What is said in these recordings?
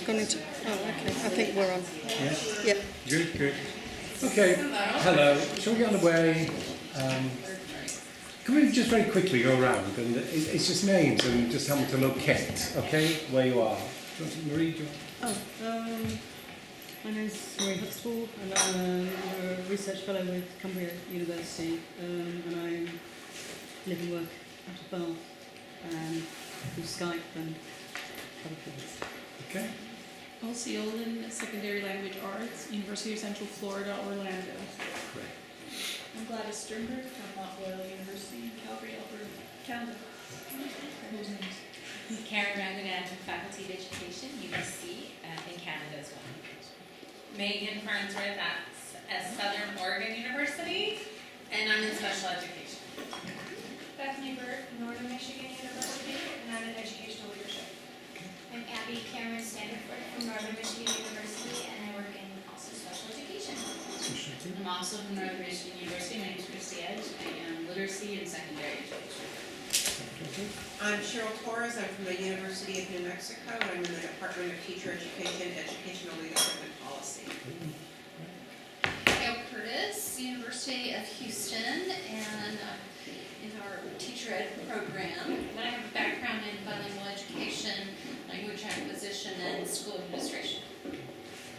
gone into... Oh, okay. I think we're on. Yeah. Yep. Good, good. Okay, hello. Shall we get on the way? Can we just very quickly go around and it's just names and just help me to locate, okay, where you are. Do you want to, Marie? Do you want... My name's Marie Huxtable and I'm a research fellow with Cumbria University and I live and work out of Bath through Skype and other things. Okay. Elsie Olin, Secondary Language Arts, University of Central Florida, Orlando. Great. I'm Gladys Sternberg from Mount Royal University, Calgary, Alberta, Canada. Karen Ranganathan, Faculty of Education, UBC, in Canada as well. Megan Farnsworth at Southern Oregon University, and I'm in special education. Bethany Burke, Northern Michigan University, and I'm in educational leadership. I'm Abby Cameron Standerford from Northern Michigan University, and I work in also special education. I'm also from Northern Michigan University. My name is Christy Edge. I am literacy and secondary education. I'm Cheryl Torres. I'm from the University of New Mexico. I'm in the Department of Teacher Education, Educational Leadership and Policy. Gail Curtis, University of Houston, and in our teacher ed program. And I have a background in bilingual education, language acquisition, and school administration.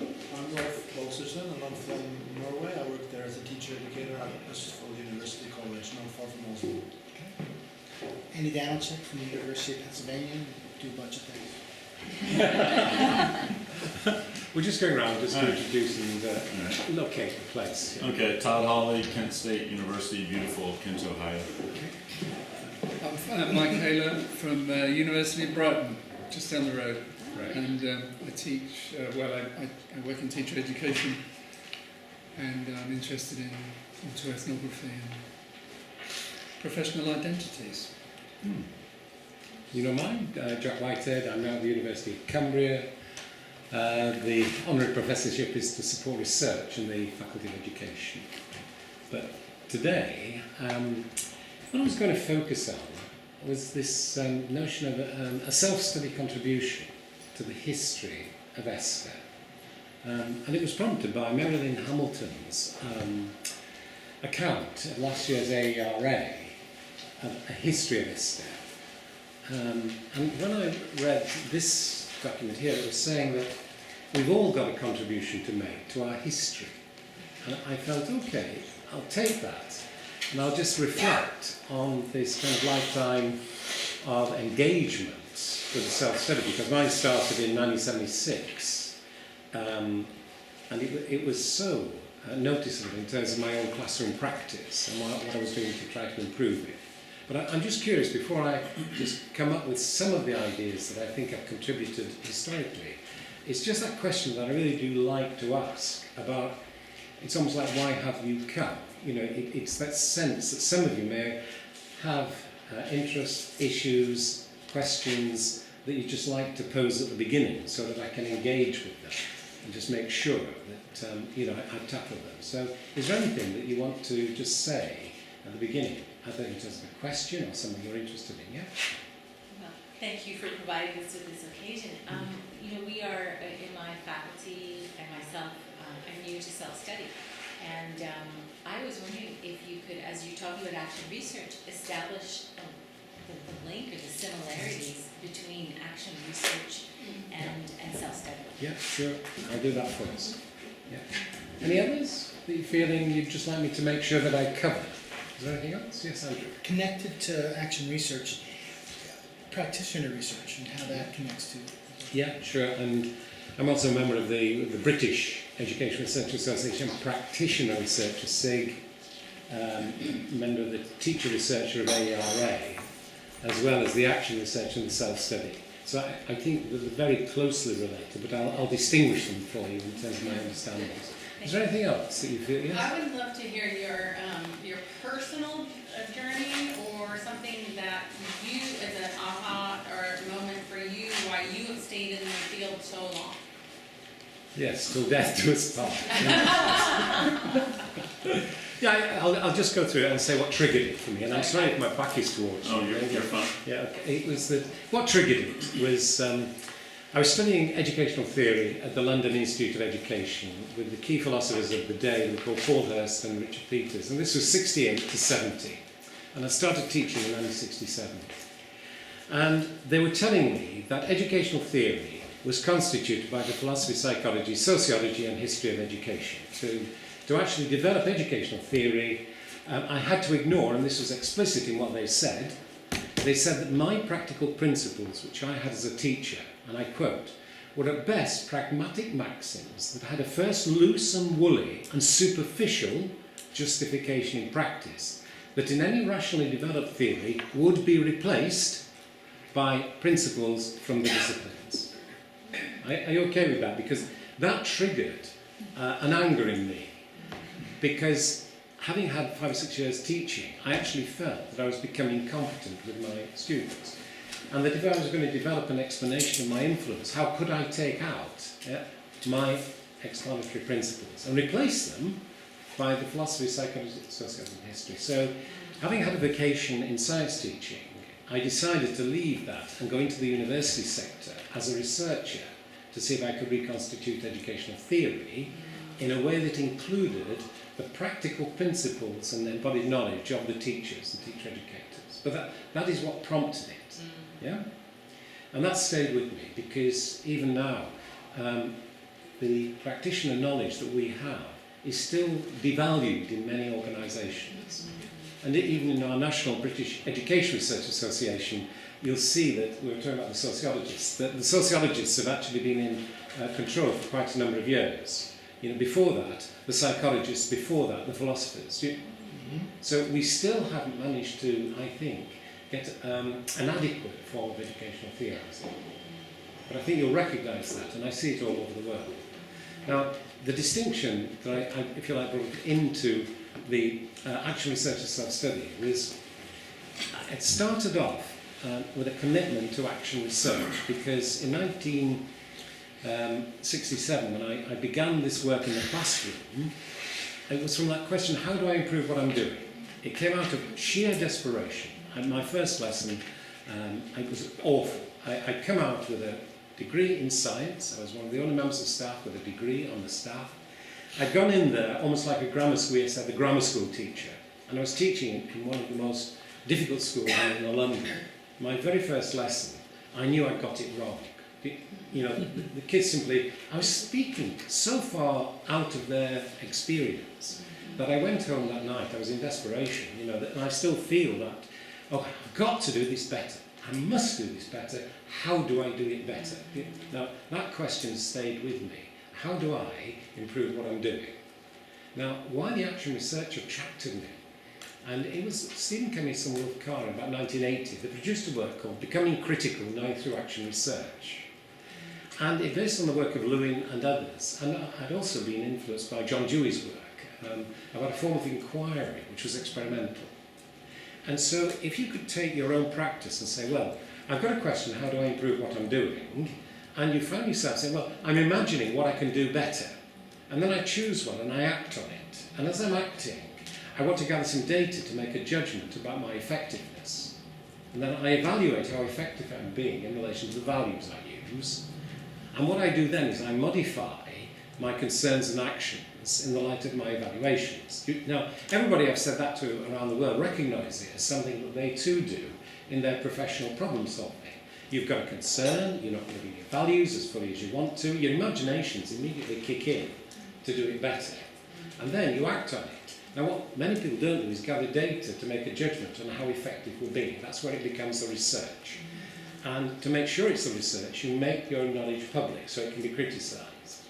I'm Rolf Bolsersen and I'm from Norway. I work there as a teacher educator at Østfold University College, not far from Oslo. Andy Danilchik from the University of Pennsylvania, do a bunch of things. We're just going around just to introduce and locate the place. Yeah. Okay, Todd Hawley, Kent State University, beautiful Kent, Ohio. I'm Mike Haler from University of Brighton, just down the road. Right. And I teach, I work in teacher education and I'm interested into ethnography and professional identities. You know mine, Jack Whitehead. I'm now at the University of Cumbria. The honorary professorship is to support research in the Faculty of Education. But today, what I was going to focus on was this notion of a self-study contribution to the history of Esther. And it was prompted by Marilyn Hamilton's account of last year's AERA, a history of Esther. And when I read this document here, it was saying that we've all got a contribution to make to our history. And I felt, okay, I'll take that and I'll just reflect on this kind of lifetime of engagement with the self-study, because mine started in 1976 and it was so noticeable in terms of my own classroom practice and what I was doing to try to improve it. But I'm just curious, before I just come up with some of the ideas that I think have contributed historically, it's just that question that I really do like to ask about, it's almost like, why have you come? You know, it's that sense that some of you may have interests, issues, questions that you just like to pose at the beginning so that I can engage with them and just make sure that, I've tackled them. So is there anything that you want to just say at the beginning, either in terms of a question or something you're interested in, yeah? Well, thank you for providing us with this occasion. We are, in my faculty and myself, I'm new to self-study. And I was wondering if you could, as you talk about action research, establish the link or the similarities between action research and self-study. Yeah, sure. I'll do that first. Yeah. Any others that you're feeling you'd just like me to make sure that I cover? Is there anything else? Yes, Andrew. Connected to action research, practitioner research, and how that connects to... Yeah, sure. And I'm also a member of the British Education Research Association, practitioner researcher, SIG, member of the teacher researcher of AERA, as well as the action research and the self-study. So I think that they're very closely related, but I'll distinguish them for you in terms of my understandings. Is there anything else that you feel? Yes? I would love to hear your personal journey or something that you, as an aha or moment for you, why you have stayed in the field so long. Yes, till death do us part. Yeah, I'll just go through it and say what triggered it for me. And I'm sorry if my back is towards you. Oh, you're fine. Yeah, okay. It was what triggered it was I was studying educational theory at the London Institute of Education with the key philosophers of the day, who were called Paul Hurst and Richard Peters, and this was 68 to 70. And I started teaching in 1967. And they were telling me that educational theory was constituted by the philosophy, psychology, sociology and history of education. To actually develop educational theory, I had to ignore, and this was explicit in what they said that my practical principles, which I had as a teacher, and I quote, were at best pragmatic maxims that had a first loose and woolly and superficial justification in practice, that in any rationally developed theory would be replaced by principles from the disciplines. Are you okay with that? Because that triggered an anger in me. Because having had 5 or 6 years teaching, I actually felt that I was becoming competent with my students. And that if I was going to develop an explanation of my influence, how could I take out my explanatory principles and replace them by the philosophy, psychology, sociology and history? So, having had a vocation in science teaching, I decided to leave that and go into the university sector as a researcher to see if I could reconstitute educational theory in a way that included the practical principles and embodied knowledge of the teachers and teacher educators. But that is what prompted it. Yeah? And that stayed with me because even now, the practitioner knowledge that we have is still devalued in many organisations. And even in our National British Education Research Association, you'll see that we were talking about the sociologists, that the sociologists have actually been in control for quite a number of years. You know, before that, the psychologists, before that, the philosophers. So we still haven't managed to, I think, get an adequate form of educational theory. But I think you'll recognise that, and I see it all over the world. Now, the distinction that I if you like, brought into the action research and self-study was, it started off with a commitment to action research, because in 1967, when I began this work in the classroom, it was from that question, how do I improve what I'm doing? It came out of sheer desperation. And my first lesson, it was awful. I'd come out with a degree in science. I was one of the only members of staff with a degree on the staff. I'd gone in there almost like a grammar school, yes, the grammar school teacher. And I was teaching in one of the most difficult schools in London. My very first lesson, I knew I got it wrong. You know, the kids simply, I was speaking so far out of their experience that I went home that night, I was in desperation, you know, and I still feel that, oh, I've got to do this better. I must do this better. How do I do it better? Now, that question stayed with me. How do I improve what I'm doing? Now, why the action research attracted me? And it was Stephen Cummings and Wolf Carr in about 1980. They produced a work called Becoming Critical, Knowing Through Action Research. And it based on the work of Lewin and others. And I'd also been influenced by John Dewey's work about a form of inquiry, which was experimental. And so if you could take your own practice and say, well, I've got a question, how do I improve what I'm doing? And you find yourself saying, well, I'm imagining what I can do better. And then I choose one and I act on it. And as I'm acting, I want to gather some data to make a judgment about my effectiveness. And then I evaluate how effective I'm being in relation to the values I use. And what I do then is I modify my concerns and actions in the light of my evaluations. Now, everybody I've said that to around the world recognise it as something that they too do in their professional problem solving. You've got a concern, you're not living your values as fully as you want to, your imaginations immediately kick in to do it better. And then you act on it. Now, what many people don't do is gather data to make a judgment on how effective we'll be. That's where it becomes the research. And to make sure it's the research, you make your knowledge public so it can be criticised.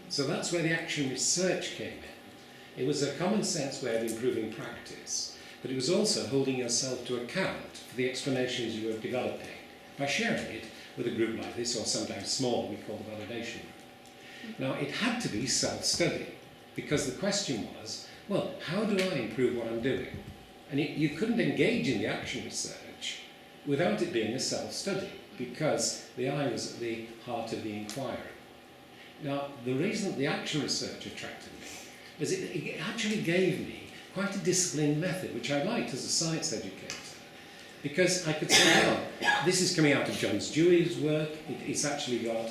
So that's where the action research came in. It was a common sense way of improving practice, but it was also holding yourself to account for the explanations you were developing by sharing it with a group like this, or sometimes small, we call the validation group. Now, it had to be self-study, because the question was, well, how do I improve what I'm doing? And you couldn't engage in the action research without it being a self-study, because the I was at the heart of the inquiry. Now, the reason that the action research attracted me is it actually gave me quite a disciplined method, which I liked as a science educator, Because I could say, well, this is coming out of John Dewey's work, it's actually got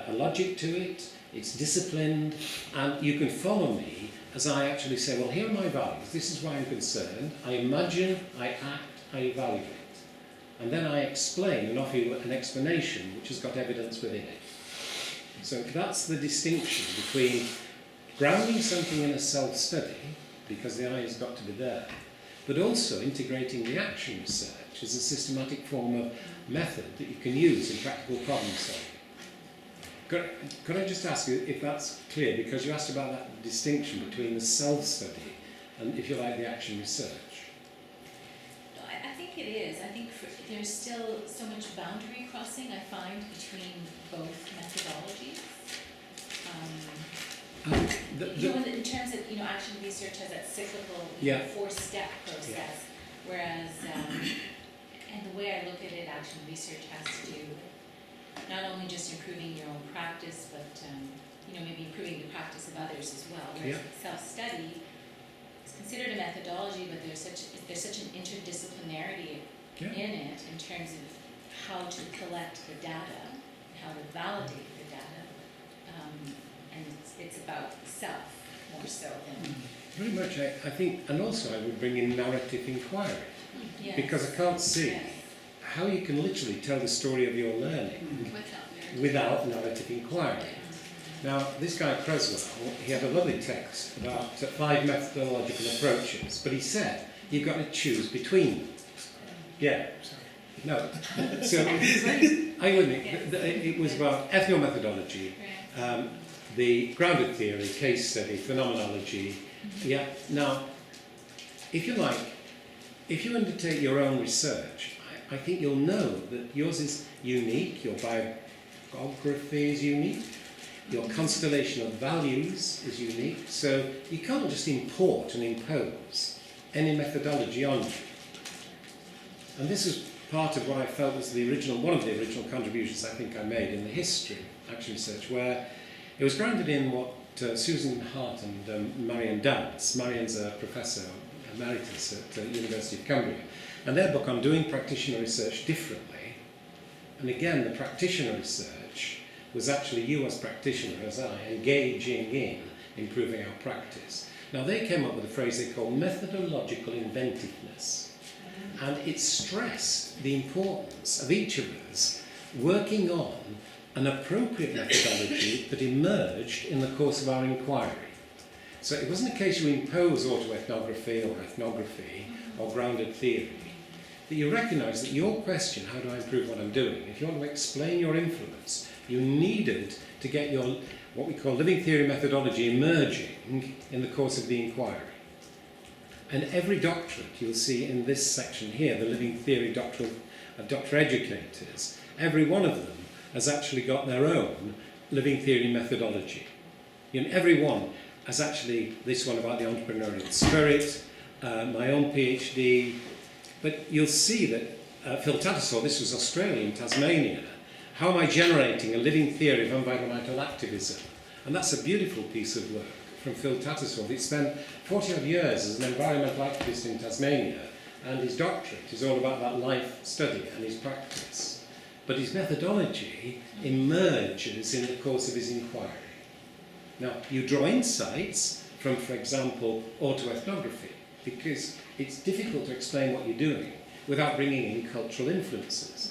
a logic to it, it's disciplined, and you can follow me as I actually say, well, here are my values, this is why I'm concerned, I imagine, I act, I evaluate. And then I explain and offer you an explanation which has got evidence within it. So that's the distinction between grounding something in a self-study, because the eye has got to be there, but also integrating the action research as a systematic form of method that you can use in practical problem solving. Could I just ask you if that's clear, because you asked about that distinction between the self-study and, if you like, the action research? No, I think it is. I think there's still so much boundary crossing, I find, between both methodologies. In terms of, action research has that cyclical, four-step process, whereas, and the way I look at it, action research has to do with not only just improving your own practice, but maybe improving the practice of others as well. Whereas self-study is considered a methodology, but there's such an interdisciplinarity in it in terms of how to collect the data, how to validate the data, and it's about self more so than. Very much, I think, and also I would bring in narrative inquiry, because I can't see how you can literally tell the story of your learning without narrative inquiry. Now, this guy Creswell, he had a lovely text about 5 methodological approaches, but he said you've got to choose between them. Yeah. No. So, it was about ethnomethodology, the grounded theory, case study, phenomenology. Yeah. Now, if you like, if you undertake your own research, I think you'll know that yours is unique, your biography is unique, your constellation of values is unique, so you can't just import and impose any methodology on you. And this is part of what I felt was one of the original contributions I think I made in the history of action research, where it was grounded in what Susan Hart and Marion Dance. Marion's a professor emeritus at the University of Cumbria, and their book on doing practitioner research differently. And again, the practitioner research was actually you as practitioner, as I, engaging in improving our practice. Now, they came up with a phrase they call methodological inventiveness, and it stressed the importance of each of us working on an appropriate methodology that emerged in the course of our inquiry. So it wasn't a case you impose autoethnography or ethnography or grounded theory, but you recognise that your question, how do I improve what I'm doing, if you want to explain your influence, you needed to get your, what we call living theory methodology, emerging in the course of the inquiry. And every doctorate you'll see in this section here, the living theory doctorate of doctor educators, every one of them has actually got their own living theory methodology. Every one has actually, this one about the entrepreneurial spirit, my own PhD, but you'll see that Phil Tattersall, this was Australia and Tasmania, how am I generating a living theory of environmental activism? And that's a beautiful piece of work from Phil Tattersall. He spent 40 odd years as an environmental activist in Tasmania, and his doctorate is all about that life study and his practice. But his methodology emerges in the course of his inquiry. Now, you draw insights from, for example, autoethnography, because it's difficult to explain what you're doing without bringing in cultural influences.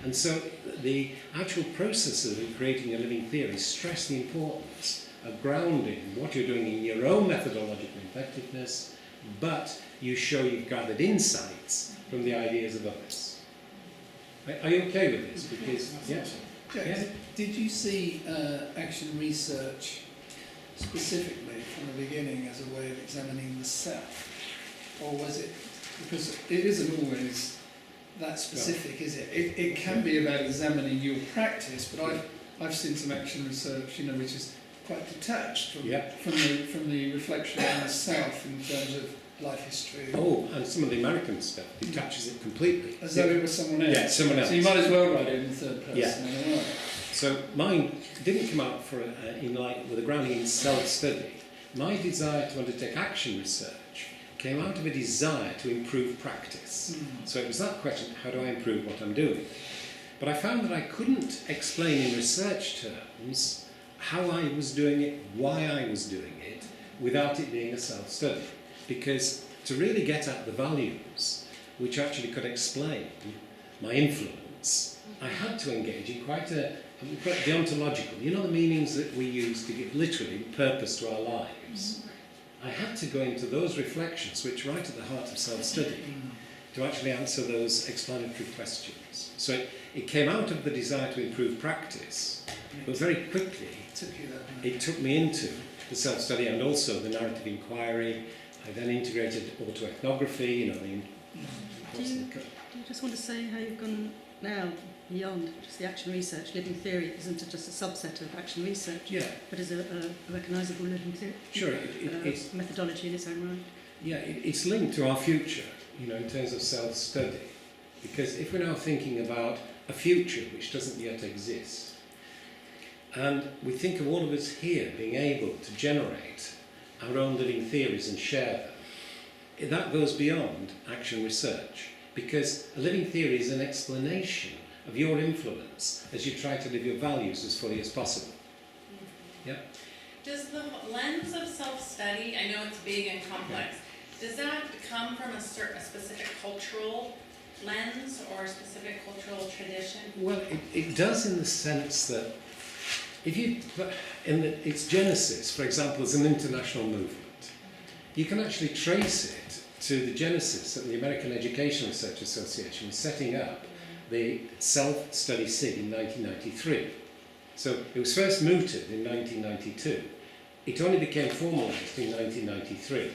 And so the actual processes of creating a living theory stress the importance of grounding what you're doing in your own methodological effectiveness, but you show you've gathered insights from the ideas of others. Are you okay with this? Because, yeah. Did you see action research specifically from the beginning as a way of examining the self? Or was it, because it isn't always that specific, is it? It can be about examining your practice, but I've seen some action research, which is quite detached from the reflection on the self in terms of life history. Oh, and some of the American stuff detaches it completely. As though it was someone else. Yeah, someone else. So you might as well write it in the third person. Yeah. So mine didn't come out with a grounding in self-study. My desire to undertake action research came out of a desire to improve practice. Mm. So it was that question, how do I improve what I'm doing? But I found that I couldn't explain in research terms how I was doing it, why I was doing it, without it being a self-study. Because to really get at the values, which actually could explain my influence, I had to engage in quite deontological, you know, the meanings that we use to give literally purpose to our lives. I had to go into those reflections, which are right at the heart of self-study, to actually answer those explanatory questions. So it came out of the desire to improve practice, but very quickly it took me into the self-study and also the narrative inquiry. I then integrated autoethnography, you know, Do you just want to say how you've gone now beyond just the action research? Living theory isn't just a subset of action research, Yeah. but is a recognisable living theory Sure, it's methodology in its own right. Yeah, it's linked to our future, you know, in terms of self-study. Because if we're now thinking about a future which doesn't yet exist, and we think of all of us here being able to generate our own living theories and share them, that goes beyond action research. Because a living theory is an explanation of your influence as you try to live your values as fully as possible. Yeah? Does the lens of self-study, I know it's big and complex, does that come from a specific cultural lens or a specific cultural tradition? Well, it does in the sense that if you, its genesis, for example, as an international movement, you can actually trace it to the genesis that the American Education Research Association was setting up the self-study SIG in 1993. So it was first mooted in 1992. It only became formalised in 1993. Right.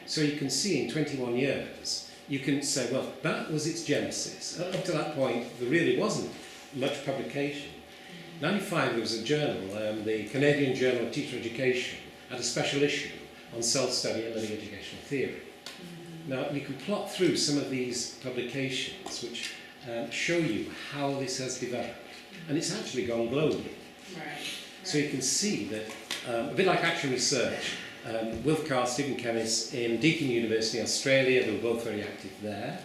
So you can see in 21 years, you can say, well, that was its genesis. Up to that point, there really wasn't much publication. 95, there was a journal, the Canadian Journal of Teacher Education, had a special issue on self-study and living educational theory. Now, you can plot through some of these publications which show you how this has developed. And it's actually gone globally. Right. So you can see that, a bit like action research, Wilf Carr, Stephen Kemmis in Deakin University, Australia, they were both very active there.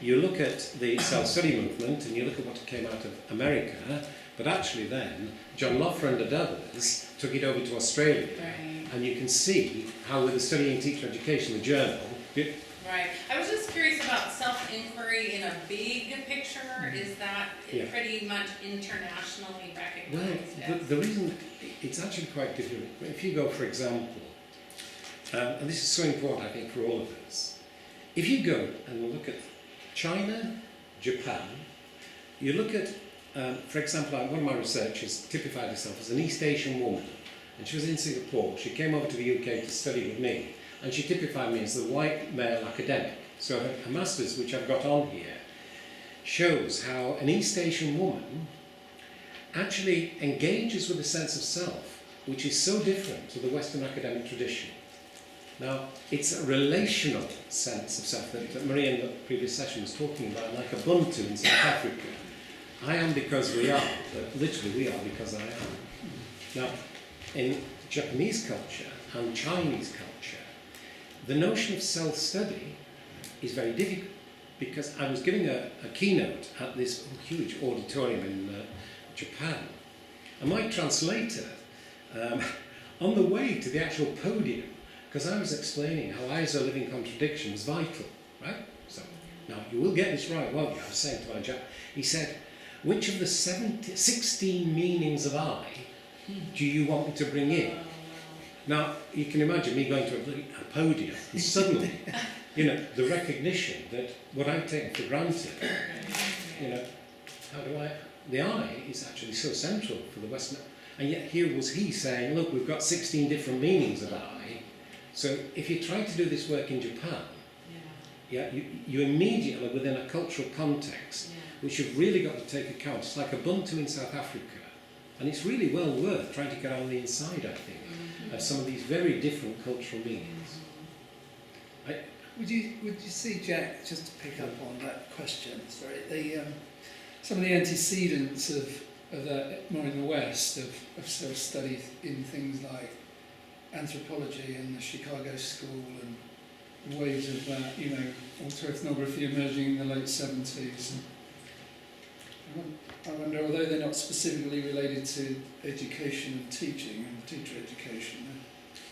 You look at the self-study movement and you look at what came out of America, but actually then, John Loffrand and others took it over to Australia. Right. And you can see how with the Studying Teacher Education, the journal, Right. I was just curious about self-inquiry in a big picture. Is that pretty much internationally recognized? well, the reason, it's actually quite different. If you go, for example, and this is so important, I think, for all of us. If you go and look at China, Japan, you look at, for example, one of my researchers typified herself as an East Asian woman, and she was in Singapore. She came over to the UK to study with me, and she typified me as the white male academic. So her master's, which I've got on here, shows how an East Asian woman actually engages with a sense of self, which is so different to the Western academic tradition. Now, it's a relational sense of self that Maria in the previous session was talking about, like Ubuntu in South Africa. I am because we are, but literally we are because I am. Now, in Japanese culture and Chinese culture, the notion of self-study is very difficult, because I was giving a keynote at this huge auditorium in Japan, and my translator, on the way to the actual podium, because I was explaining how I as a living contradiction was vital, right? So, now you will get this right, won't you? I was saying to my Jap, he said, which of the 16 meanings of I do you want me to bring in? Now, you can imagine me going to a podium and suddenly, you know, the recognition that what I've taken for granted, you know, the I is actually so central for the Western, and yet here was he saying, look, we've got 16 different meanings of I, so if you try to do this work in Japan, you immediately, within a cultural context, which you've really got to take account, it's like Ubuntu in South Africa, and it's really well worth trying to get on the inside, I think, of some of these very different cultural meanings. Would you see, Jack, just to pick up on that question, sorry, some of the antecedents of that more in the West of self-study in things like anthropology and the Chicago School and waves of that, you know, autoethnography emerging in the late 70s. I wonder, although they're not specifically related to education and teaching and teacher education.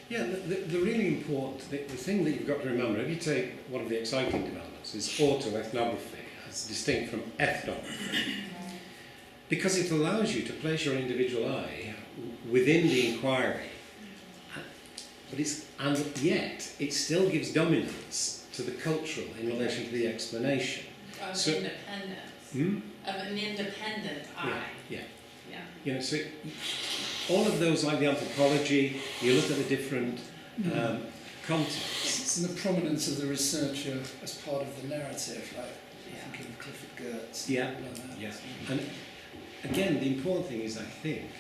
Yeah, the really important, the thing that you've got to remember, if you take one of the exciting developments, is autoethnography, as distinct from ethnography. Because it allows you to place your individual eye within the inquiry, and yet it still gives dominance to the cultural in relation to the explanation. Of So- independence. Of an independent eye. Yeah. Yeah. You know, so all of those, like the anthropology, you look at the different contexts. And the prominence of the researcher as part of the narrative, like I think of Clifford Geertz. Yeah. Like that. Yeah. And again, the important thing is, I think,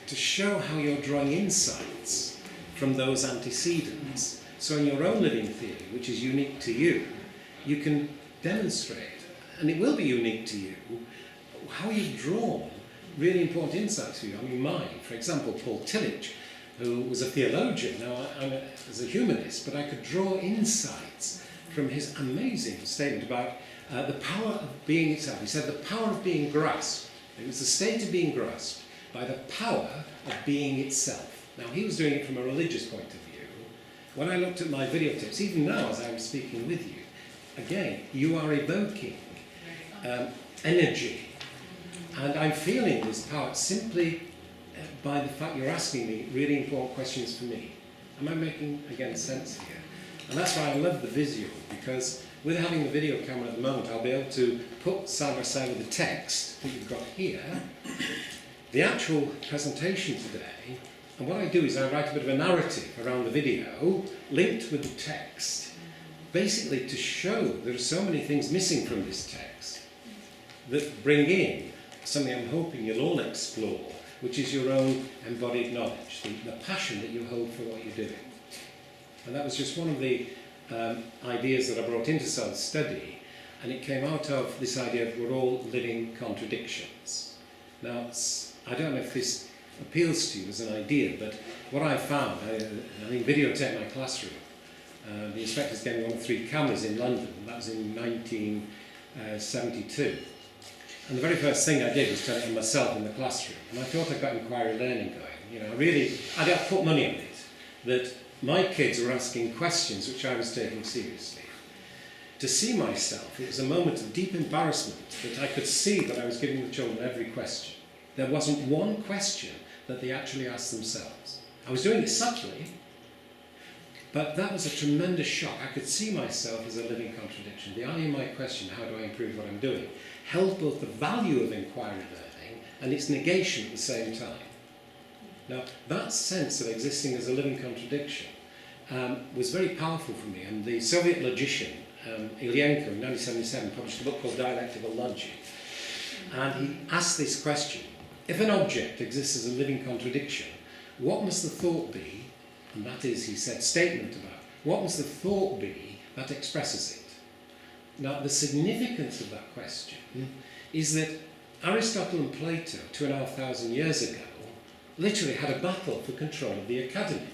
to show how you're drawing insights from those antecedents. So in your own living theory, which is unique to you, you can demonstrate, and it will be unique to you, how you've drawn really important insights for you. I mean, mine, for example, Paul Tillich, who was a theologian, now I'm as a humanist, but I could draw insights from his amazing statement about the power of being itself. He said the power of being grasped. It was the state of being grasped by the power of being itself. Now, he was doing it from a religious point of view. When I looked at my videotapes, even now as I'm speaking with you, again, you are evoking energy. And I'm feeling this power simply by the fact you're asking me really important questions for me. Am I making, again, sense here? And that's why I love the visual, because with having the video camera at the moment, I'll be able to put side by side with the text that you've got here, the actual presentation today, and what I do is I write a bit of a narrative around the video, linked with the text, basically to show there are so many things missing from this text that bring in something I'm hoping you'll all explore, which is your own embodied knowledge, the passion that you hold for what you're doing. And that was just one of the ideas that I brought into self-study, and it came out of this idea of we're all living contradictions. Now, I don't know if this appeals to you as an idea, but what I found, I videotaped my classroom. The inspectors gave me one of 3 cameras in London, and that was in 1972. And the very first thing I did was turn it on myself in the classroom. And I thought I got inquiry learning going. You know, I got put money on it, that my kids were asking questions which I was taking seriously. To see myself, it was a moment of deep embarrassment that I could see that I was giving the children every question. There wasn't one question that they actually asked themselves. I was doing it subtly, but that was a tremendous shock. I could see myself as a living contradiction. The I in my question, how do I improve what I'm doing, held both the value of inquiry learning and its negation at the same time. Now, that sense of existing as a living contradiction was very powerful for me, and the Soviet logician, Ilyenko, in 1977, published a book called Dialectical Logic, and he asked this question: if an object exists as a living contradiction, what must the thought be? And that is, he said, statement about what must the thought be that expresses it? Now, the significance of that question is that Aristotle and Plato, 2,500 years ago, literally had a battle for control of the academy.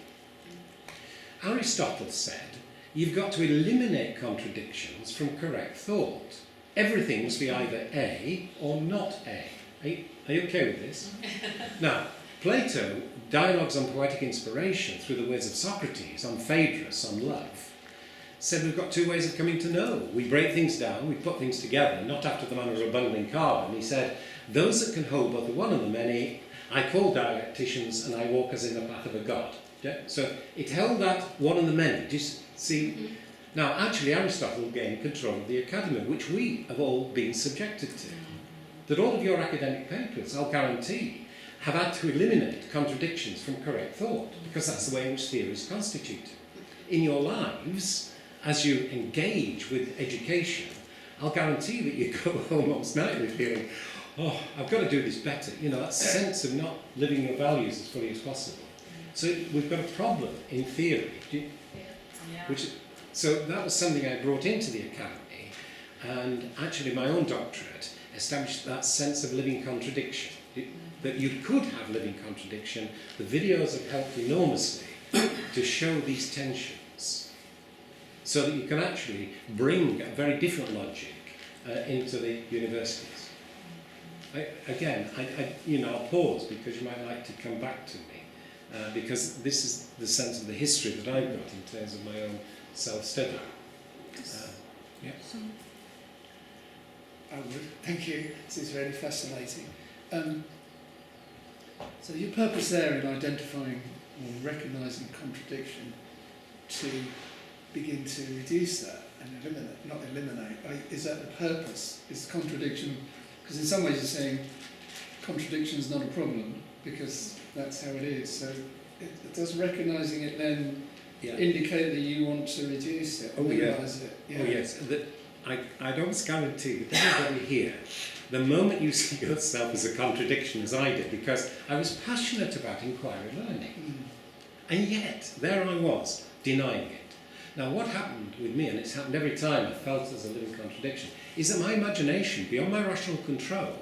Aristotle said, you've got to eliminate contradictions from correct thought. Everything must be either A or not A. Are you okay with this? Now, Plato, Dialogues on Poetic Inspiration, through the words of Socrates, on Phaedrus, on love, said we've got 2 ways of coming to know. We break things down, we put things together, not after the manner of a bundling carbon. He said, those that can hold both the one and the many, I call dialecticians, and I walk as in the path of a god. Yeah? So it held that one and the many. Do you see? Mm-hmm. Now, actually, Aristotle gained control of the academy, which we have all been subjected to. That all of your academic papers, I'll guarantee, have had to eliminate contradictions from correct thought, because that's the way in which theory is constituted. In your lives, as you engage with education, I'll guarantee that you go home almost nightly feeling, oh, I've got to do this better. You know, that sense of not living your values as fully as possible. So we've got a problem in theory. So that was something I brought into the academy, and actually my own doctorate established that sense of living contradiction. That you could have living contradiction. The videos have helped enormously to show these tensions. so that you can actually bring a very different logic into the universities. I'll pause because you might like to come back to me, because this is the sense of the history that I've got in terms of my own self-study. Yeah. I would. Thank you. This is very fascinating. So your purpose there in identifying or recognising contradiction to begin to reduce that and eliminate, not eliminate, is that the purpose? Is contradiction, because in some ways you're saying contradiction is not a problem because that's how it is. So does recognising it then indicate that you want to reduce it, minimise it? Yeah. Oh yes. I'd almost guarantee that everybody here, the moment you see yourself as a contradiction, as I did, because I was passionate about inquiry learning, and yet there I was, denying it. Now what happened with me, and it's happened every time I felt as a living contradiction, is that my imagination, beyond my rational control,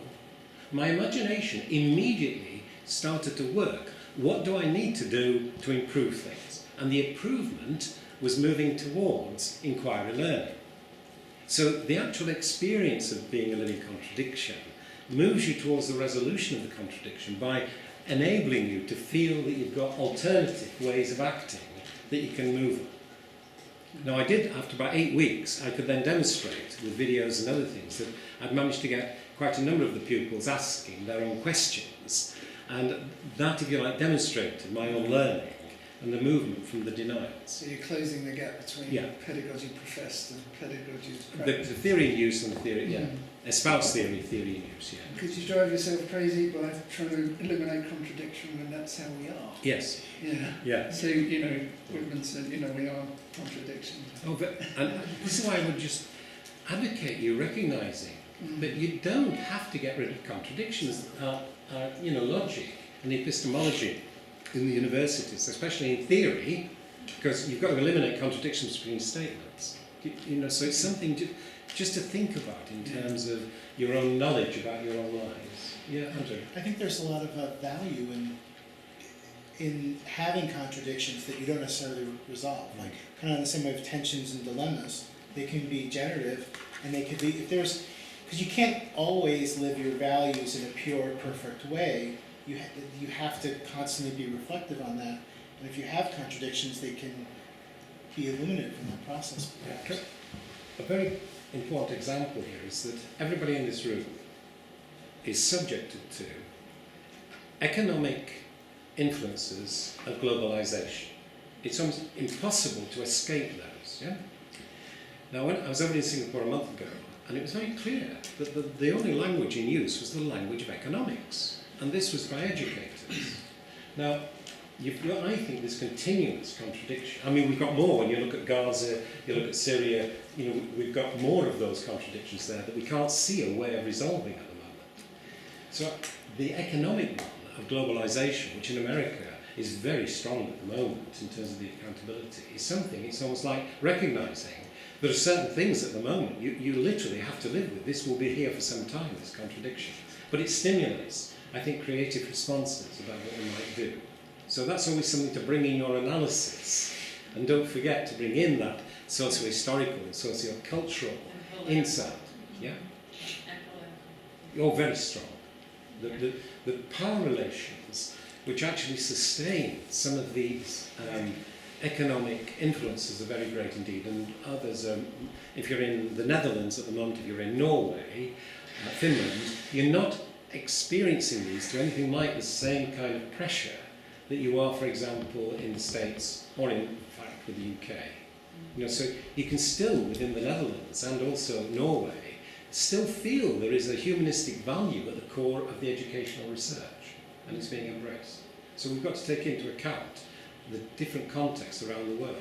my imagination immediately started to work. What do I need to do to improve things? And the improvement was moving towards inquiry learning. So the actual experience of being a living contradiction moves you towards the resolution of the contradiction by enabling you to feel that you've got alternative ways of acting that you can move on. Now I did, after about 8 weeks, I could then demonstrate with videos and other things that I'd managed to get quite a number of the pupils asking their own questions, and that, if you like, demonstrated my own learning and the movement from the denials. So you're closing the gap between pedagogy professed and pedagogy practiced. The theory in use and the theory, espoused theory in use, Could you drive yourself crazy by trying to eliminate contradiction when that's how we are? Yes. Yeah. So, Whitman said, we are contradictions. And this is why I would just advocate you recognising that you don't have to get rid of contradictions. Logic and epistemology in the universities, especially in theory, because you've got to eliminate contradictions between statements. So it's something just to think about in terms of your own knowledge about your own lives. Yeah, Andrew. I think there's a lot of value in having contradictions that you don't necessarily resolve. Like kind of in the same way of tensions and dilemmas, they can be generative, and they could be because you can't always live your values in a pure, perfect way. You have to constantly be reflective on that, and if you have contradictions, they can be illuminated from that process. Yeah. A very important example here is that everybody in this room is subjected to economic influences of globalization. It's almost impossible to escape those. Yeah. Now, when I was over in Singapore a month ago, and it was very clear that the only language in use was the language of economics. And this was by educators. Now, you've got, I think, this continuous contradiction. I mean, we've got more. When you look at Gaza, you look at Syria, we've got more of those contradictions there that we can't see a way of resolving at the moment. So the economic one of globalization, which in America is very strong at the moment in terms of the accountability, is something, it's almost like recognizing there are certain things at the moment you literally have to live with. This will be here for some time, this contradiction. But it stimulates, I think, creative responses about what we might do. So that's always something to bring in your analysis. And don't forget to bring in that socio-historical and socio-cultural insight. Yeah? You're very strong. The power relations which actually sustain some of these economic influences are very great indeed, and others, if you're in the Netherlands at the moment, if you're in Norway, Finland, you're not experiencing these to anything like the same kind of pressure that you are, for example, in the States or in fact with the UK. So you can still, within the Netherlands and also Norway, still feel there is a humanistic value at the core of the educational research, and it's being embraced. So we've got to take into account the different contexts around the world.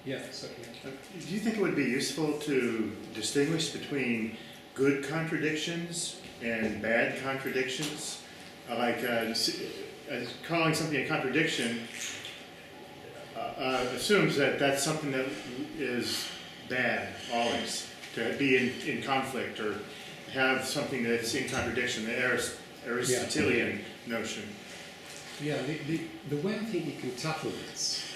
Yeah, certainly. Do you think it would be useful to distinguish between good contradictions and bad contradictions? Calling something a contradiction assumes that that's something that is bad always, to be in conflict or have something that's in contradiction, the Aristotelian notion. Yeah, the way I think you can tackle this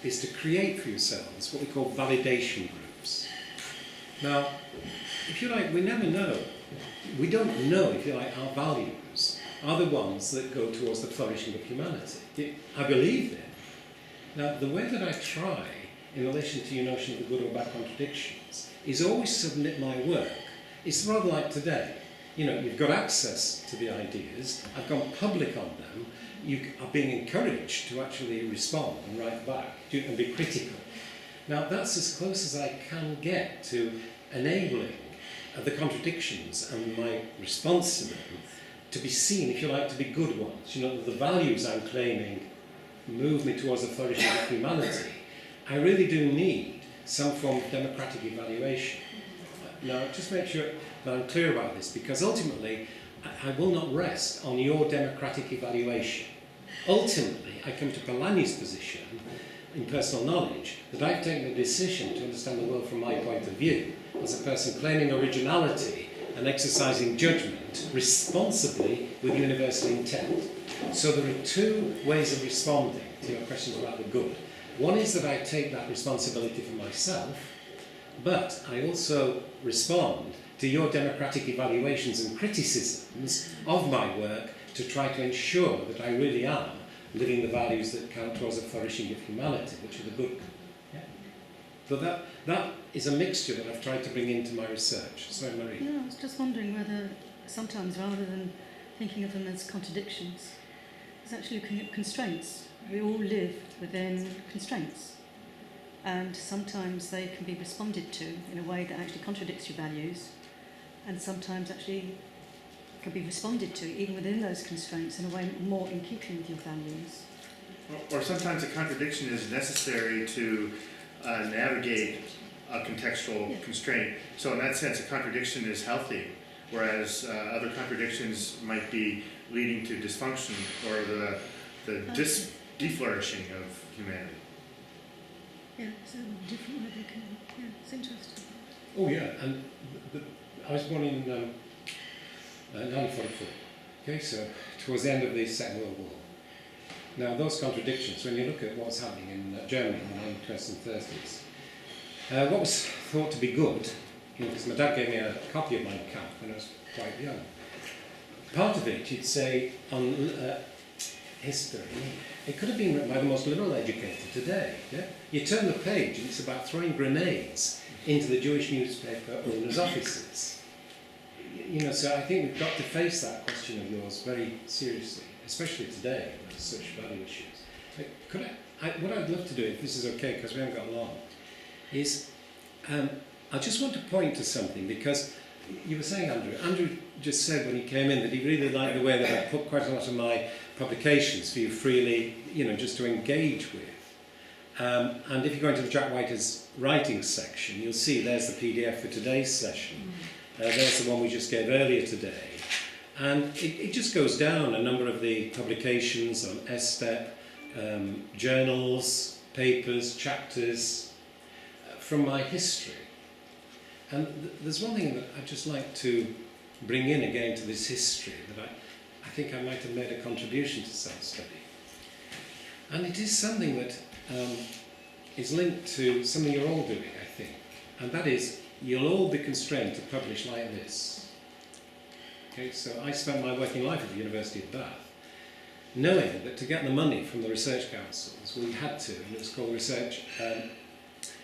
is to create for yourselves what we call validation groups. Now, if you like, we never know. We don't know, if you like, our values are the ones that go towards the flourishing of humanity. I believe them. Now, the way that I try in relation to your notion of the good or bad contradictions is always submit my work. It's rather like today. You know, you've got access to the ideas, I've gone public on them, you are being encouraged to actually respond and write back and be critical. Now, that's as close as I can get to enabling the contradictions and my response to them to be seen, if you like, to be good ones. You know, the values I'm claiming move me towards the flourishing of humanity. I really do need some form of democratic evaluation. Now, just make sure that I'm clear about this, because ultimately I will not rest on your democratic evaluation. Ultimately, I come to Polanyi's position in personal knowledge that I've taken a decision to understand the world from my point of view, as a person claiming originality and exercising judgment responsibly with university intent. So there are two ways of responding to your questions about the good. One is that I take that responsibility for myself, but I also respond to your democratic evaluations and criticisms of my work to try to ensure that I really am living the values that count towards the flourishing of humanity, which are the good. Yeah. So that is a mixture that I've tried to bring into my research. Sorry, Marie. No, I was just wondering whether sometimes, rather than thinking of them as contradictions, it's actually looking at constraints. We all live within constraints, and sometimes they can be responded to in a way that actually contradicts your values, and sometimes actually can be responded to even within those constraints in a way more in keeping with your values. Or sometimes a contradiction is necessary to navigate a contextual constraint. So in that sense, a contradiction is healthy, whereas other contradictions might be leading to dysfunction or the deflourishing of humanity. Yeah, it's a different way of looking at it. Yeah, it's interesting. Oh yeah, and I was born in 1944. Okay, so towards the end of the Second World War. Now those contradictions, when you look at what's happening in Germany in the 1920s and 30s, what was thought to be good, you know, because my dad gave me a copy of Mein Kampf when I was quite young. Part of it, you'd say, on history, it could have been written by the most liberal educator today. Yeah? You turn the page and it's about throwing grenades into the Jewish newspaper owners' offices. You know, so I think we've got to face that question of yours very seriously, especially today with such value issues. What I'd love to do, if this is okay, because we haven't got long, is I just want to point to something, because you were saying, Andrew just said when he came in that he really liked the way that I put quite a lot of my publications for you freely, you know, just to engage with. And if you go into the Jack Whitehead's writing section, you'll see there's the PDF for today's session. There's the one we just gave earlier today. And it just goes down a number of the publications on STEP, journals, papers, chapters from my history. And there's one thing that I'd just like to bring in again to this history that I think I might have made a contribution to self-study. And it is something that is linked to something you're all doing, I think. And that is, you'll all be constrained to publish like this. Okay, so I spent my working life at the University of Bath, knowing that to get the money from the research councils, we had to, and it was called research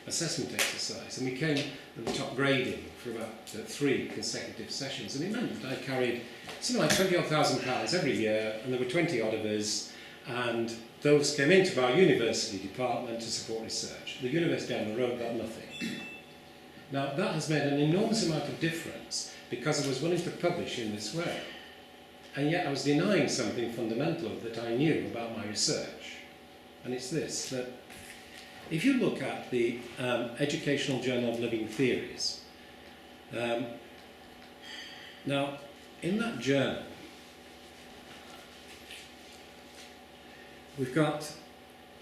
assessment exercise, and we came at the top grading for about 3 consecutive sessions, and it meant that I carried something like £20,000 every year, and there were 20 odd of us, and those came into our university department to support research. The university down the road got nothing. Now that has made an enormous amount of difference because I was willing to publish in this way, and yet I was denying something fundamental that I knew about my research, and it's this, that if you look at the Educational Journal of Living Theories, now in that journal we've got,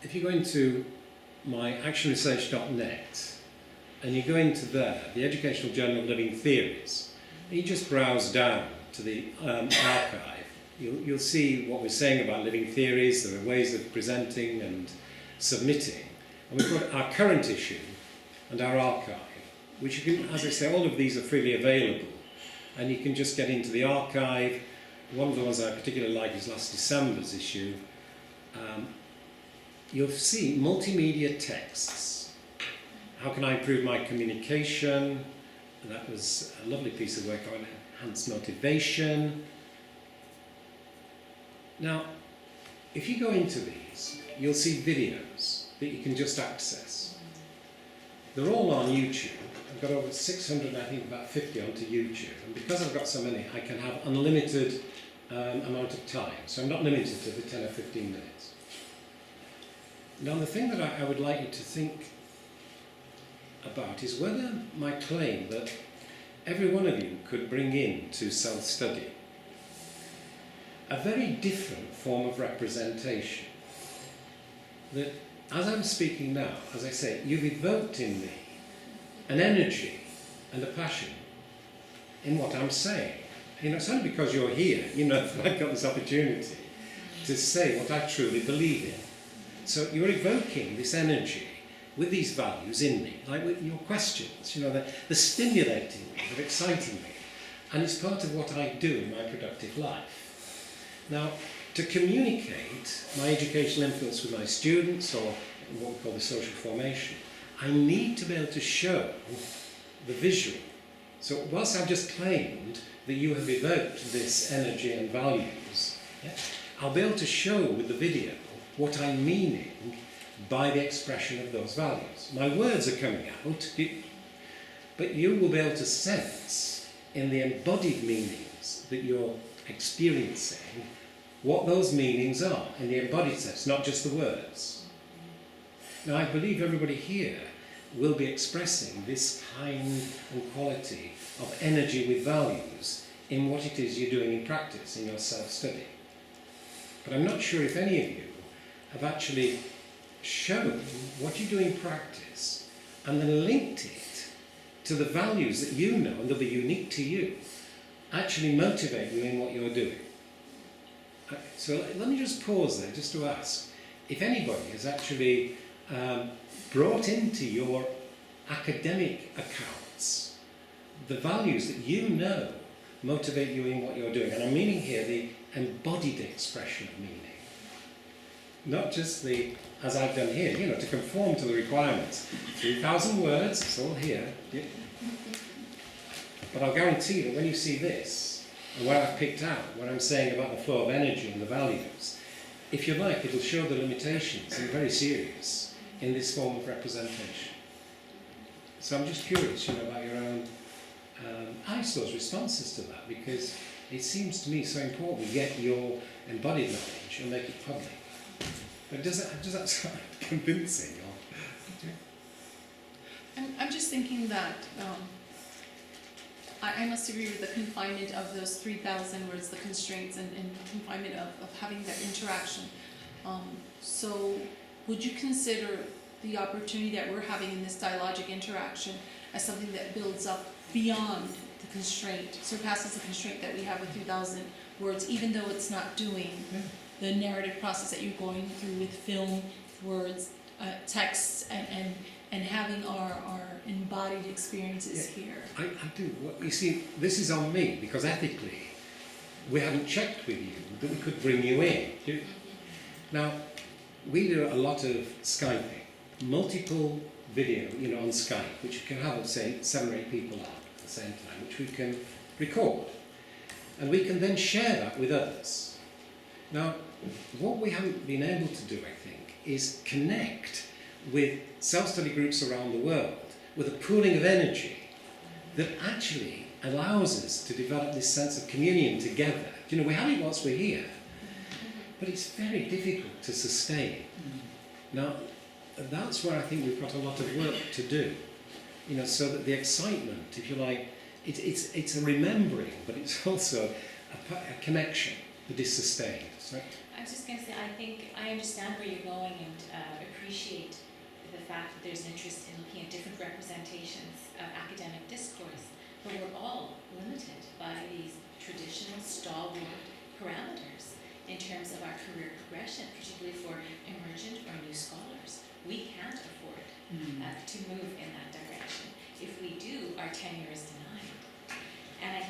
if you go into my actionresearch.net and you go into there, the Educational Journal of Living Theories, you just browse down to the archive, you'll see what we're saying about living theories. There are ways of presenting and submitting. And we've got our current issue and our archive, which you can, as I say, all of these are freely available. And you can just get into the archive. One of the ones I particularly like is last December's issue. You'll see multimedia texts. How can I improve my communication? And that was a lovely piece of work on enhanced motivation. Now, if you go into these, you'll see videos that you can just access. They're all on YouTube. I've got over 600, I think about 50 onto YouTube. And because I've got so many, I can have unlimited amount of time. So I'm not limited to the 10 or 15 minutes. Now, the thing that I would like you to think about is whether my claim that every one of you could bring in to self-study a very different form of representation. That as I'm speaking now, as I say, you've evoked in me an energy and a passion in what I'm saying. You know, it's only because you're here, you know, that I've got this opportunity to say what I truly believe in. So you're evoking this energy with these values in me, like with your questions, you know, they're stimulating me, they're exciting me, and it's part of what I do in my productive life. Now, to communicate my educational influence with my students, or what we call the social formation, I need to be able to show the visual. So whilst I've just claimed that you have evoked this energy and values, yeah, I'll be able to show with the video what I'm meaning by the expression of those values. My words are coming out, but you will be able to sense in the embodied meanings that you're experiencing what those meanings are in the embodied sense, not just the words. Now, I believe everybody here will be expressing this kind and quality of energy with values in what it is you're doing in practice, in your self-study. But I'm not sure if any of you have actually shown what you do in practice and then linked it to the values that you know and they'll be unique to you, actually motivate you in what you're doing. So let me just pause there just to ask if anybody has actually brought into your academic accounts the values that you know motivate you in what you're doing. And I'm meaning here the embodied expression of meaning. Not just the, as I've done here, you know, to conform to the requirements. 3,000 words, it's all here. Yeah. But I'll guarantee that when you see this, and what I've picked out, what I'm saying about the flow of energy and the values, if you like, it'll show the limitations, and very serious, in this form of representation. So I'm just curious, you know, about your own, I suppose, responses to that, because it seems to me so important to get your embodied knowledge and make it public. But does that sound convincing? Or? I'm just thinking that I must agree with the confinement of those 3,000 words, the constraints and confinement of having that interaction. So would you consider the opportunity that we're having in this dialogic interaction as something that builds up beyond the constraint, surpasses the constraint that we have with 3,000 words, even though it's not doing the narrative process that you're going through with film, words, texts, and having our embodied experiences here? I do. Well, you see, this is on me, because ethically, we haven't checked with you that we could bring you in. Now, we do a lot of Skyping, multiple video, you know, on Skype, which you can have, say, 7 or 8 people out at the same time, which we can record. And we can then share that with others. Now, what we haven't been able to do, I think, is connect with self-study groups around the world with a pooling of energy that actually allows us to develop this sense of communion together. You know, we have it whilst we're here, but it's very difficult to sustain. Now, that's where I think we've got a lot of work to do. You know, so that the excitement, if you like, it's a remembering, but it's also a connection that is sustained. So, I was just going to say, I think I understand where you're going and appreciate the fact that there's interest in looking at different representations of academic discourse, but we're all limited by these traditional stalwart parameters in terms of our career progression, particularly for emergent or new scholars. We can't afford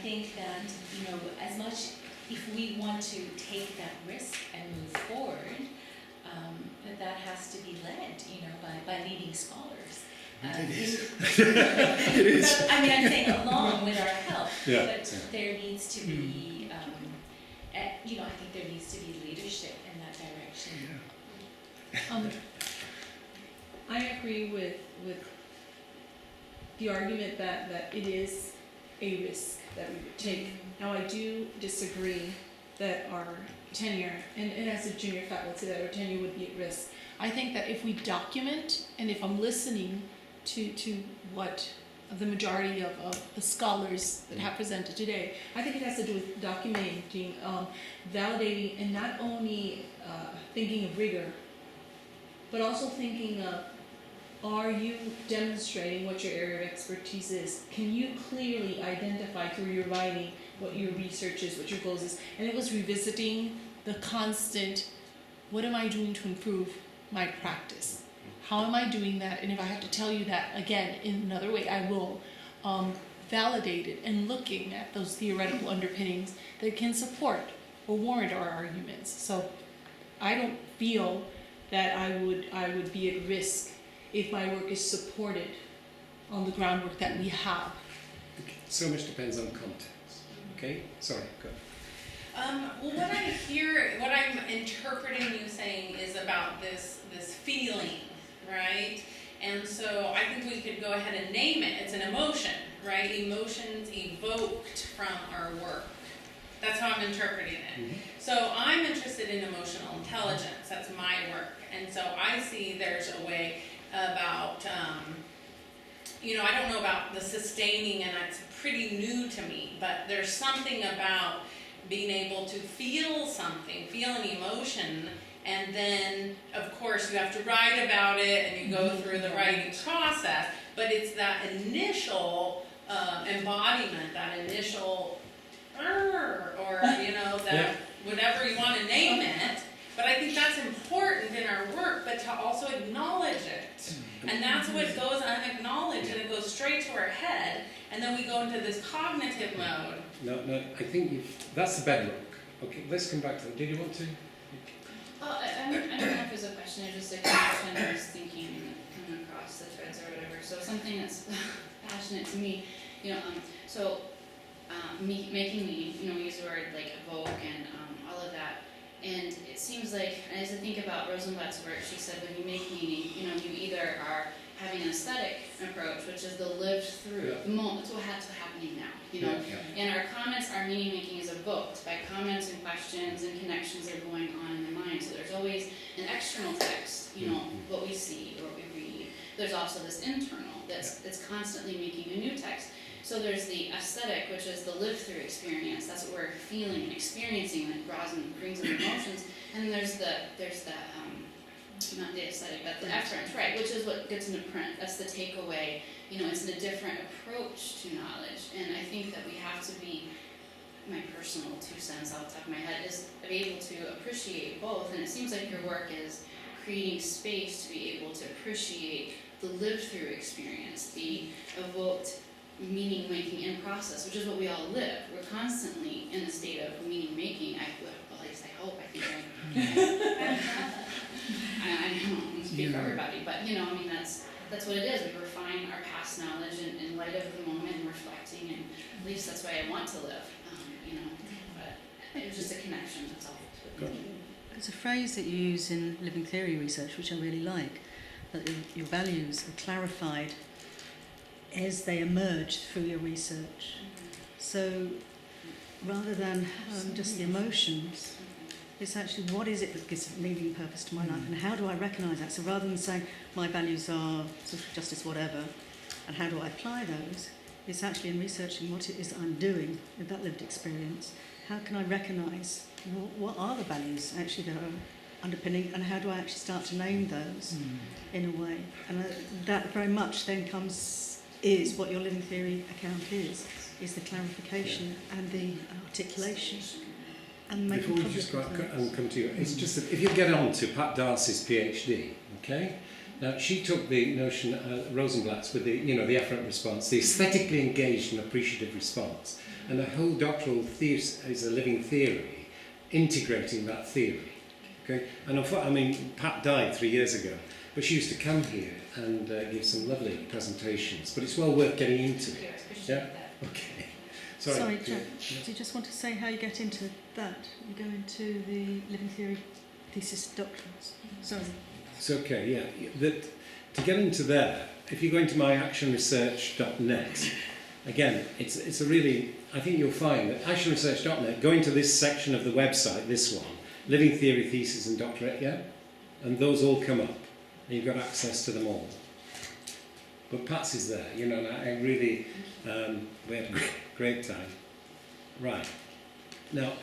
think that, you know, as much, if we want to take that risk and move forward, that has to be led, you know, by leading scholars. It is. But, I mean, I'm saying along with our help, Yeah. but there needs to be, you know, I think there needs to be leadership in that direction. I agree with the argument that it is a risk that we would take. Now, I do disagree that our tenure, and as a junior faculty, that our tenure would be at risk. I think that if we document, and if I'm listening to what the majority of the scholars that have presented today, I think it has to do with documenting, validating, and not only thinking of rigor, but also thinking of, are you demonstrating what your area of expertise is? Can you clearly identify through your writing what your research is, what your goals is? And it was revisiting the constant, what am I doing to improve my practice? How am I doing that? And if I have to tell you that again in another way, I will validate it and looking at those theoretical underpinnings that can support or warrant our arguments. So I don't feel that I would be at risk if my work is supported on the groundwork that we have. So much depends on context. Okay? Sorry, go. Well, what I'm interpreting you saying is about this feeling, right? And so I think we could go ahead and name it. It's an emotion, right? Emotions evoked from our work. That's how I'm interpreting it. Mm-hmm. So I'm interested in emotional intelligence. That's my work. And so I see there's a way about, you know, I don't know about the sustaining, and it's pretty new to me, but there's something about being able to feel something, feel an emotion, and then, of course, you have to write about it, and you go through the writing process, but it's that initial embodiment, that initial, or, you know, that whatever you want to name it. But I think that's important in our work, but to also acknowledge it. And that's what goes unacknowledged, and it goes straight to our head, and then we go into this cognitive mode. No, I think that's the bedrock. Okay, let's come back to that. Did you want to? I don't know if it's a question or just a connection. I was thinking coming across the threads or whatever. So something that's passionate to me, you know, making me, you know, we use the word like evoke and all of that. And it seems like, as I think about Rosenblatt's work, she said when you make meaning, you know, you either are having an aesthetic approach, which is the lived through, the moment, it's what's happening now, you know. And our comments, our meaning making is evoked by comments and questions and connections that are going on in the mind. So there's always an external text, you know, what we see or what we read. There's also this internal that's constantly making a new text. So there's the aesthetic, which is the lived-through experience. That's what we're feeling and experiencing, and it brings in emotions. And then there's the not the aesthetic, but the efference, right? Which is what gets into print. That's the takeaway. You know, it's a different approach to knowledge. And I think that we have to be, my personal 2 cents off the top of my head, is to be able to appreciate both. And it seems like your work is creating space to be able to appreciate the lived-through experience, the evoked meaning making in process, which is what we all live. We're constantly in a state of meaning making. At least I hope. I think I don't speak for everybody, but you know, I mean that's what it is. We refine our past knowledge in light of the moment and reflecting, and at least that's why I want to live. You know, but it was just a connection. That's all. There's a phrase that you use in living theory research, which I really like, that your values are clarified as they emerge through your research. So rather than just the emotions, it's actually what is it that gives meaning and purpose to my life, and how do I recognise that? So rather than saying my values are social justice, whatever, and how do I apply those, it's actually in researching what it is that I'm doing with that lived experience. How can I recognise what are the values actually that are underpinning, and how do I actually start to name those in a way? And that very much then is what your living theory account is the clarification and the articulation. And before we just go and come to you, it's just that if you get on to Pat Darcy's PhD, okay, Now, she took the notion, Rosenblatt's, with the efferent response, the aesthetically engaged and appreciative response. And the whole doctoral thesis is a living theory, integrating that theory. Okay? And I mean, Pat died 3 years ago, but she used to come here and give some lovely presentations. But it's well worth getting into it. Yeah? Okay. Sorry, Jack, do you just want to say how you get into that? You go into the living theory thesis doctorals. Sorry. It's okay, yeah. To get into there, if you go into my actionresearch.net, again, it's a really, I think you'll find that actionresearch.net, go into this section of the website, this one, living theory thesis and doctorate, yeah? And those all come up, and you've got access to them all. But Pat's is there, and I really, we had a great time. Right. Now,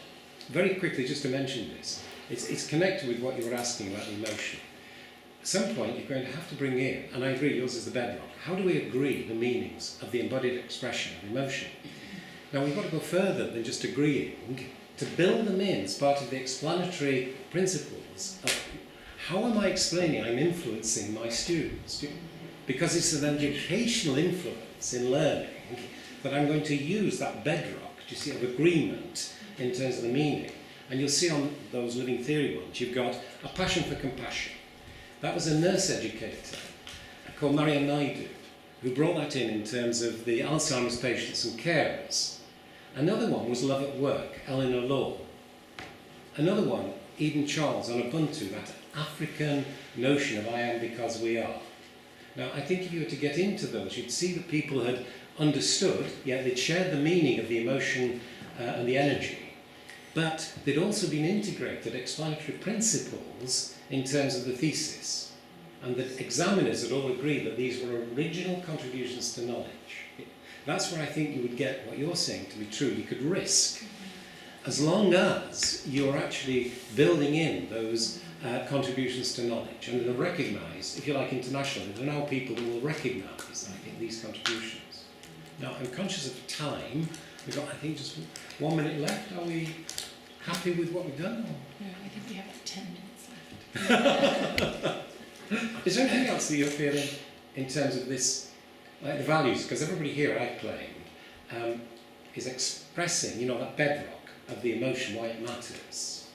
very quickly, just to mention this, it's connected with what you were asking about the emotion. At some point, you're going to have to bring in, and I agree, yours is the bedrock, how do we agree the meanings of the embodied expression of emotion? Now, we've got to go further than just agreeing, to build them in as part of the explanatory principles of how am I explaining I'm influencing my students? Because it's an educational influence in learning that I'm going to use that bedrock, do you see, of agreement in terms of the meaning. And you'll see on those living theory ones, you've got a passion for compassion. That was a nurse educator called Marian Naidu, who brought that in terms of the Alzheimer's patients and carers. Another one was love at work, Eleanor Law. Another one, Eden Charles on Ubuntu, that African notion of I am because we are. Now, I think if you were to get into those, you'd see that people had understood, yet they'd shared the meaning of the emotion and the energy, but they'd also been integrated explanatory principles in terms of the thesis, and that examiners had all agreed that these were original contributions to knowledge. That's where I think you would get what you're saying to be true. You could risk, as long as you're actually building in those contributions to knowledge, and they'll recognise, if you like, internationally, there are now people who will recognise, I think, these contributions. Now, I'm conscious of time. We've got, I think, just 1 minute left. Are we happy with what we've done? Yeah, I think we have like 10 minutes left. Is there anything else that you're feeling in terms of this, like the values? Because everybody here, I've claimed, is expressing, that bedrock of the emotion, why it matters.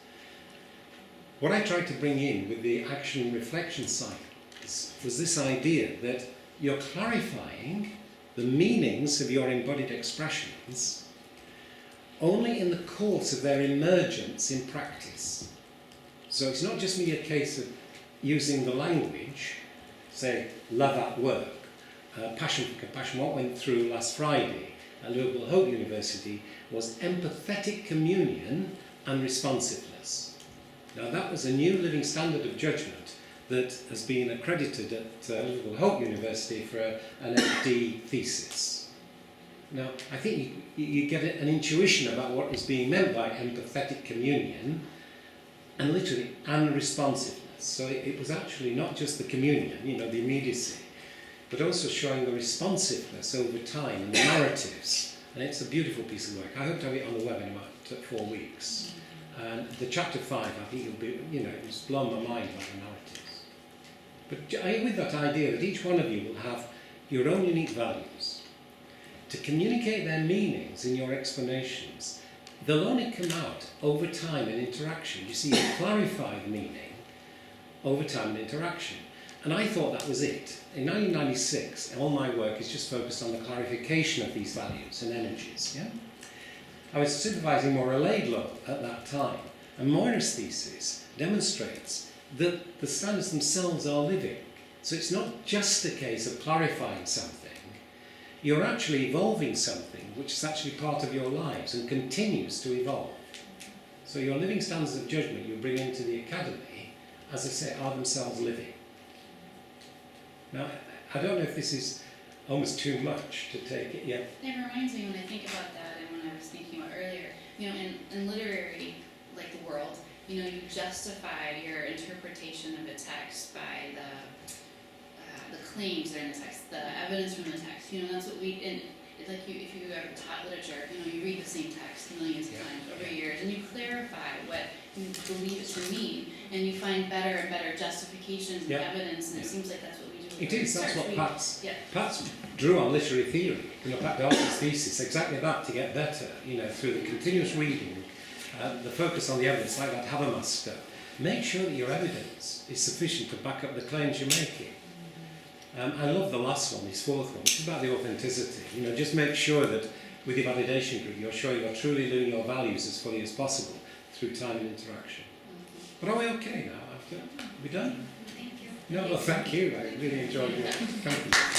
What I tried to bring in with the action reflection cycles was this idea that you're clarifying the meanings of your embodied expressions only in the course of their emergence in practice. So it's not just merely a case of using the language, say, love at work, passion for compassion. What went through last Friday at Liverpool Hope University was empathetic communion and responsiveness. Now that was a new living standard of judgment that has been accredited at Liverpool Hope University for an MD thesis. Now, I think you get an intuition about what is being meant by empathetic communion and literally and responsiveness. So it was actually not just the communion, the immediacy, but also showing the responsiveness over time and the narratives. And it's a beautiful piece of work. I hope to have it on the web in about 4 weeks. And the chapter 5, I think you'll be, it's blown my mind about the narratives. But with that idea that each one of you will have your own unique values, to communicate their meanings in your explanations, they'll only come out over time in interaction. You see, you clarify the meaning over time in interaction. And I thought that was it. In 1996, all my work is just focused on the clarification of these values and energies. Yeah? I was supervising Maura Laidlaw at that time, and Moira's thesis demonstrates that the standards themselves are living. So it's not just a case of clarifying something. You're actually evolving something which is actually part of your lives and continues to evolve. So your living standards of judgment you bring into the academy, as I say, are themselves living. Now, I don't know if this is almost too much to take it, yeah? It reminds me when I think about that and when I was thinking about earlier, in literary, like the world, you justify your interpretation of a text by the claims that are in the text, the evidence from the text. That's what we, and it's like if you ever taught literature, you read the same text millions of times over years, and you clarify what you believe it to mean. and you find better and better justifications and Yeah. evidence, and it Yeah. seems like that's what we do with It is, that's research. what We- Pat's, Yeah. Pat's drew on literary theory. You know, Pat Darcy's thesis, exactly that, to get better, you know, through the continuous reading, the focus on the evidence, like that Habermas stuff. Make sure that your evidence is sufficient to back up the claims you're making. I love the last one, this fourth one, which is about the authenticity. You know, just make sure that with your validation group, you're sure you're truly living your values as fully as possible through time and interaction. But are we okay now? Are we done? Thank you. No, well, thank you. I really enjoyed it. Thank you.